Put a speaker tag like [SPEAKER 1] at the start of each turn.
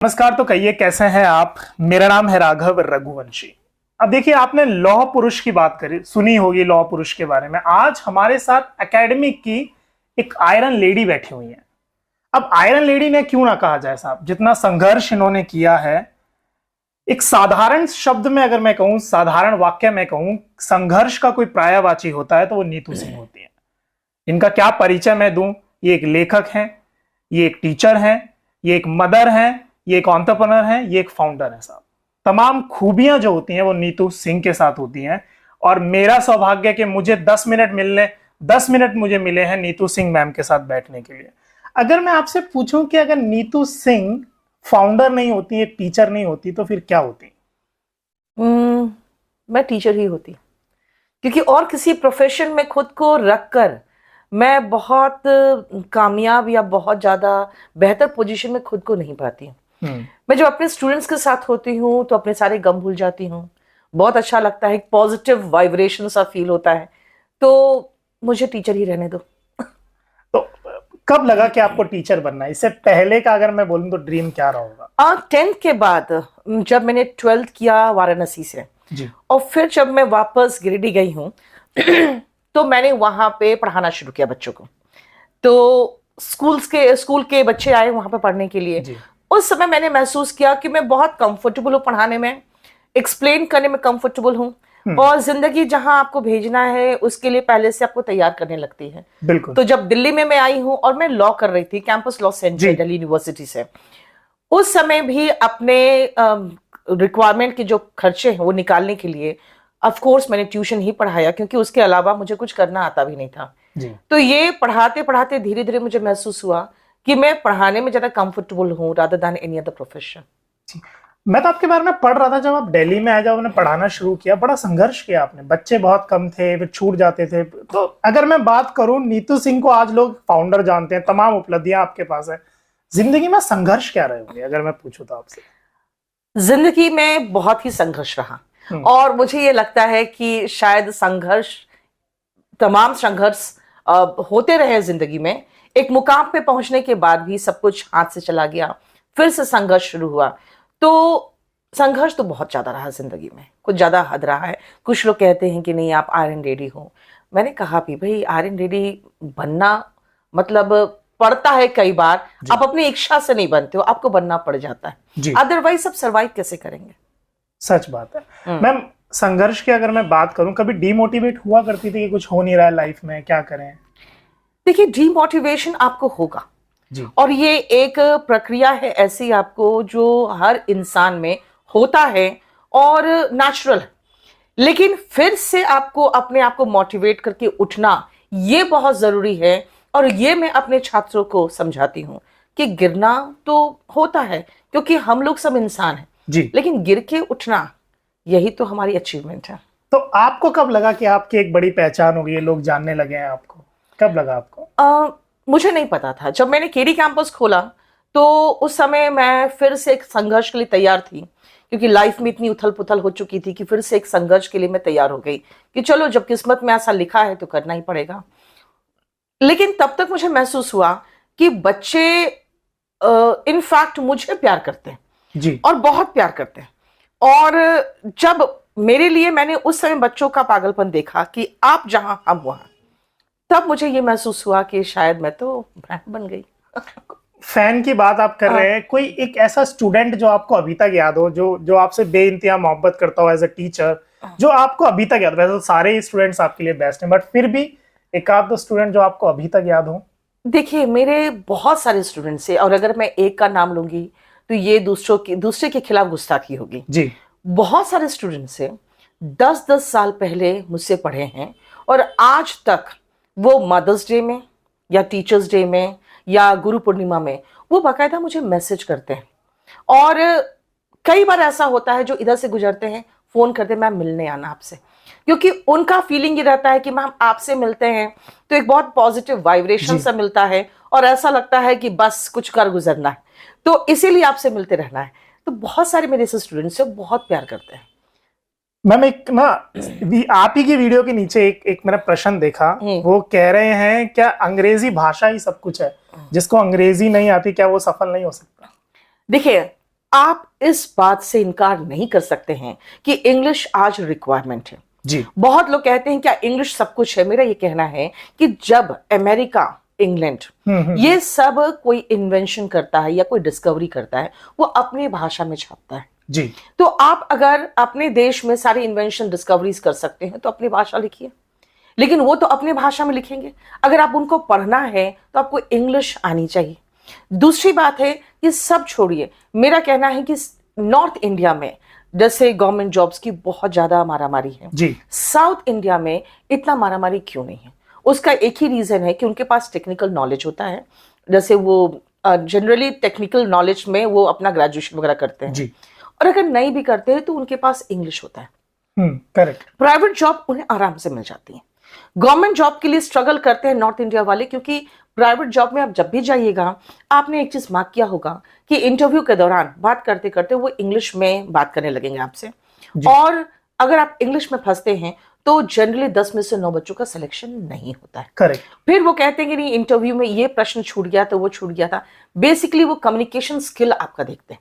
[SPEAKER 1] नमस्कार। तो कहिए कैसे हैं आप। मेरा नाम है राघव रघुवंशी। अब देखिए, आपने लौह पुरुष की बात करी, सुनी होगी लौह पुरुष के बारे में। आज हमारे साथ एकेडमिक की एक आयरन लेडी बैठी हुई है। अब आयरन लेडी ने क्यों ना कहा जाए साहब, जितना संघर्ष इन्होंने किया है। एक साधारण शब्द में अगर मैं कहूं, साधारण वाक्य में कहूं, संघर्ष का कोई पर्यायवाची होता है तो वो नीतू सिंह होती है। इनका क्या परिचय मैं दूं। ये एक लेखक हैं, ये एक टीचर हैं, ये एक मदर हैं, ये एक एंटरप्रेन्योर है, ये एक फाउंडर है साहब। तमाम खूबियां जो होती हैं वो नीतू सिंह के साथ होती हैं। और मेरा सौभाग्य कि मुझे 10 मिनट मुझे मिले हैं नीतू सिंह मैम के साथ बैठने के लिए। अगर मैं आपसे पूछूं कि अगर नीतू सिंह फाउंडर नहीं होती, एक टीचर नहीं होती, तो फिर क्या होती?
[SPEAKER 2] मैं टीचर ही होती, क्योंकि और किसी प्रोफेशन में खुद को रखकर मैं बहुत कामयाब या बहुत ज़्यादा बेहतर पोजीशन में खुद को नहीं पाती हूँ। मैं जब अपने स्टूडेंट्स के साथ होती हूँ तो अपने सारे गम भूल जाती हूँ। बहुत अच्छा लगता है, एक पॉजिटिव वाइब्रेशन सा फील होता है। तो मुझे टीचर ही रहने दो।
[SPEAKER 1] तो कब लगा कि आपको टीचर बनना है? इससे पहले का अगर मैं बोलूं तो ड्रीम क्या रहा होगा?
[SPEAKER 2] 10th के बाद जब मैंने 12th किया वाराणसी से जी, और फिर जब मैं वापस गिरिडीह गई हूँ तो मैंने वहां पे पढ़ाना शुरू किया बच्चों को। तो स्कूल के बच्चे आए वहां पे पढ़ने के लिए। उस समय मैंने महसूस किया कि मैं बहुत कंफर्टेबल हूँ पढ़ाने में, एक्सप्लेन करने में कंफर्टेबल हूँ। और जिंदगी जहां आपको भेजना है उसके लिए पहले से आपको तैयार करने लगती है।
[SPEAKER 1] बिल्कुल।
[SPEAKER 2] तो जब दिल्ली में मैं आई हूँ और मैं लॉ कर रही थी, campus law centre Delhi university से, उस समय भी अपने रिक्वायरमेंट के जो खर्चे हैं वो निकालने के लिए ऑफ कोर्स मैंने ट्यूशन ही पढ़ाया, क्योंकि उसके अलावा मुझे कुछ करना आता भी नहीं था जी। तो ये पढ़ाते पढ़ाते धीरे धीरे मुझे महसूस हुआ कि मैं पढ़ाने में ज्यादा कंफर्टेबल हूँ rather than any other profession.
[SPEAKER 1] मैं तो आपके बारे में पढ़ रहा था, जब आप दिल्ली में आए, जब आपने पढ़ाना शुरू किया, बड़ा संघर्ष किया आपने। बच्चे बहुत कम थे, फिर छूट जाते थे। तो अगर मैं बात करूं, नीतू सिंह को आज लोग फाउंडर जानते हैं, तमाम उपलब्धियां आपके पास है। जिंदगी में संघर्ष क्या रहे होंगे अगर मैं पूछूं तो आपसे?
[SPEAKER 2] जिंदगी में बहुत ही संघर्ष रहा, और मुझे ये लगता है कि शायद तमाम संघर्ष होते रहे जिंदगी में। एक मुकाम पे पहुंचने के बाद भी सब कुछ हाथ से चला गया, फिर से संघर्ष शुरू हुआ। तो संघर्ष तो बहुत ज्यादा रहा जिंदगी में, कुछ ज्यादा हद रहा है। कुछ लोग कहते हैं कि नहीं आप आयरन लेडी हो। मैंने कहा भी भाई, आयरन लेडी बनना मतलब पड़ता है कई बार, आप अपनी इच्छा से नहीं बनते हो, आपको बनना पड़ जाता है, अदरवाइज आप सर्वाइव कैसे करेंगे?
[SPEAKER 1] सच बात है। मैम, संघर्ष की अगर मैं बात करूं, कभी डीमोटिवेट हुआ करती थी कि कुछ हो नहीं रहा है लाइफ में, क्या करें?
[SPEAKER 2] देखिए, डीमोटिवेशन आपको होगा जी, और ये एक प्रक्रिया है ऐसी आपको जो हर इंसान में होता है और नेचुरल है। लेकिन फिर से आपको अपने आप को मोटिवेट करके उठना ये बहुत जरूरी है। और ये मैं अपने छात्रों को समझाती हूँ कि गिरना तो होता है, क्योंकि हम लोग सब इंसान हैं जी, लेकिन गिर के उठना यही तो हमारी अचीवमेंट है।
[SPEAKER 1] तो आपको कब लगा कि आपकी एक बड़ी पहचान हो गई है, लोग जानने लगे हैं आपको? कब लगा आपको?
[SPEAKER 2] मुझे नहीं पता था। जब मैंने केडी कैंपस खोला तो उस समय मैं फिर से एक संघर्ष के लिए तैयार थी, क्योंकि लाइफ में इतनी उथल पुथल हो चुकी थी कि फिर से एक संघर्ष के लिए मैं तैयार हो गई कि चलो, जब किस्मत में ऐसा लिखा है तो करना ही पड़ेगा। लेकिन तब तक मुझे महसूस हुआ कि बच्चे इनफैक्ट मुझे प्यार करते हैं जी, और बहुत प्यार करते हैं। और जब मेरे लिए मैंने उस समय बच्चों का पागलपन देखा कि आप जहां हम वहां, तब मुझे ये महसूस हुआ कि शायद मैं तो ब्रांड बन गई।
[SPEAKER 1] फैन की बात आप कर रहे हैं, कोई एक ऐसा स्टूडेंट जो आपको अभी तक याद हो, जो आपसे बेइंतहा मोहब्बत करता हो एज अ टीचर, जो आपको अभी तक याद हो? वैसे सारे स्टूडेंट्स आपके लिए बेस्ट हैं, बट फिर भी एक आध दो स्टूडेंट जो आपको अभी तक याद हो।
[SPEAKER 2] देखिए, मेरे बहुत सारे स्टूडेंट्स हैं, और अगर मैं एक का नाम लूंगी तो ये दूसरे के खिलाफ गुस्ताखी होगी जी। बहुत सारे स्टूडेंट्स हैं 10-10 साल पहले मुझसे पढ़े हैं, और आज तक वो मदर्स डे में या टीचर्स डे में या गुरु पूर्णिमा में वो बाकायदा मुझे मैसेज करते हैं। और कई बार ऐसा होता है जो इधर से गुजरते हैं, फोन करते हैं, मैम मिलने आना आपसे, क्योंकि उनका फीलिंग ये रहता है कि मैम आपसे मिलते हैं तो एक बहुत पॉजिटिव वाइब्रेशन सा मिलता है, और ऐसा लगता है कि बस कुछ कर गुजरना है, तो इसीलिए आपसे मिलते रहना है। तो बहुत सारे मेरे ऐसे स्टूडेंट्स हैं बहुत प्यार करते हैं।
[SPEAKER 1] मैम, एक ना आप ही की वीडियो के नीचे एक मैंने प्रश्न देखा, वो कह रहे हैं क्या अंग्रेजी भाषा ही सब कुछ है? जिसको अंग्रेजी नहीं आती क्या वो सफल नहीं हो सकता?
[SPEAKER 2] देखिए, आप इस बात से इनकार नहीं कर सकते हैं कि इंग्लिश आज रिक्वायरमेंट है
[SPEAKER 1] जी।
[SPEAKER 2] बहुत लोग कहते हैं क्या इंग्लिश सब कुछ है। मेरा ये कहना है कि जब अमेरिका, इंग्लैंड ये सब कोई इन्वेंशन करता है या कोई डिस्कवरी करता है, वो अपनी भाषा में छापता है
[SPEAKER 1] जी।
[SPEAKER 2] तो आप अगर अपने देश में सारी इन्वेंशन डिस्कवरीज कर सकते हैं तो अपनी भाषा लिखिए, लेकिन वो तो अपनी भाषा में लिखेंगे। अगर आप उनको पढ़ना है तो आपको इंग्लिश आनी चाहिए। दूसरी बात है, ये सब छोड़िए, मेरा कहना है कि नॉर्थ इंडिया में जैसे गवर्नमेंट जॉब्स की बहुत ज्यादा मारामारी है
[SPEAKER 1] जी।
[SPEAKER 2] साउथ इंडिया में इतना मारामारी क्यों नहीं है? उसका एक ही रीजन है कि उनके पास टेक्निकल नॉलेज होता है। जैसे वो जनरली टेक्निकल नॉलेज में वो अपना ग्रेजुएशन वगैरह करते हैं
[SPEAKER 1] जी।
[SPEAKER 2] और अगर नहीं भी करते हैं तो उनके पास इंग्लिश होता है।
[SPEAKER 1] करेक्ट।
[SPEAKER 2] प्राइवेट जॉब उन्हें आराम से मिल जाती है। गवर्नमेंट जॉब के लिए स्ट्रगल करते हैं नॉर्थ इंडिया वाले, क्योंकि प्राइवेट जॉब में आप जब भी जाइएगा आपने एक चीज मार्क किया होगा कि इंटरव्यू के दौरान बात करते करते वो इंग्लिश में बात करने लगेंगे आपसे, और अगर आप इंग्लिश में फंसते हैं तो जनरली 10 में से 9 बच्चों का सिलेक्शन नहीं होता है।
[SPEAKER 1] करेक्ट।
[SPEAKER 2] फिर वो कहते हैं कि नहीं इंटरव्यू में ये प्रश्न छूट गया तो वो छूट गया था। बेसिकली वो कम्युनिकेशन स्किल आपका देखते हैं।